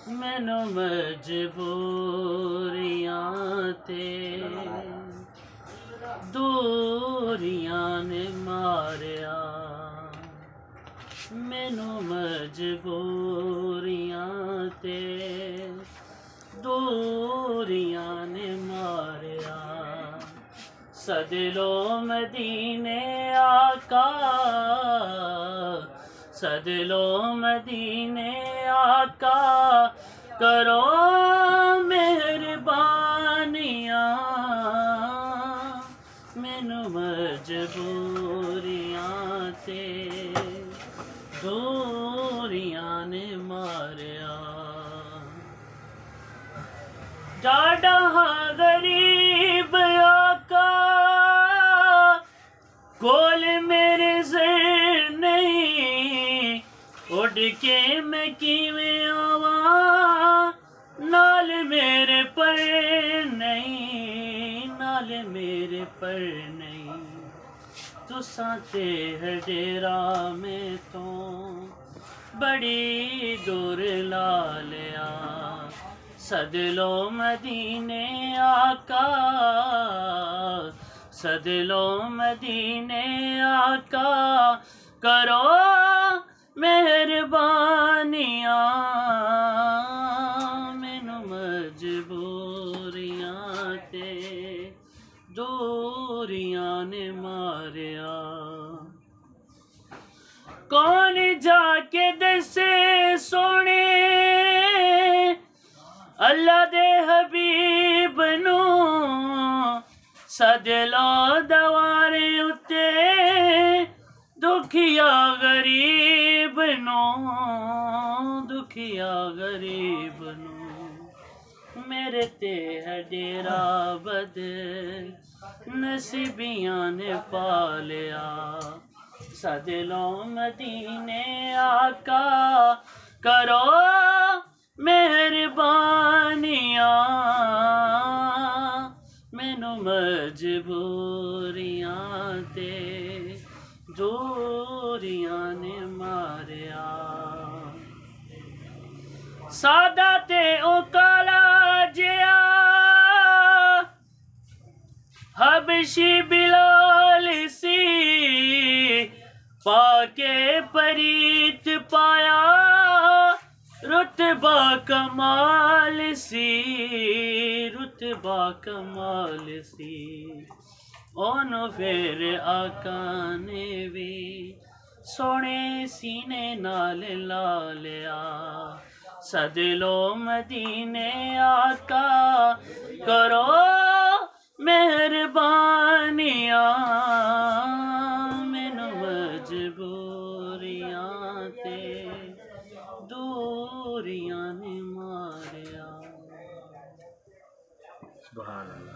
मैनू मजबूरियां ते दूरियां ने मारिया। मैनू मजबूरियां ते दूरियां ने मारिया। सदलो मदीने आका, सदलो मदीने आका, करो मेहरबानियां। मैनू मजबूरियां ते दूरियां ने मारिया। जाड़ा गरीब आका, कोल मेरे सिर नहीं, उड़ के मैं किवें आवा, नाल मेरे पर नहीं, नाल मेरे पर नहीं। तुसां ते है डेरा में तो बड़ी दूर ला लिया। सदलो मदीने आका, सदलो मदीने आका, करो मेहरबानियां। मैनू मजबूरियां ते दूरियां ने मारिया। कौन जाके दसे सोने अल्लाह दे हबीब नू, सदलो दवारे उत्ते दुखिया गरीब नू, दुखिया गरीब नू। मेरे ते है डेरा बद नसीबियां ने पालिया। सदलो मदीने आका, करो मेहरबानियां। मैनू मजबूरियां ते दूरियां ने मारिया। सादा ते ओ काला जिया हबशी बिलाल सी, पाके परीत पाया रुतबा कमाल सी, रुतबा कमाल सी। ओनू फिर आका ने भी सोने सीने नाल ला लिया। सदलो मदीने आका, करो मेहरबानियां। मैनू मजबूरियां ते दूरियां ने मारिया। सुभान अल्लाह।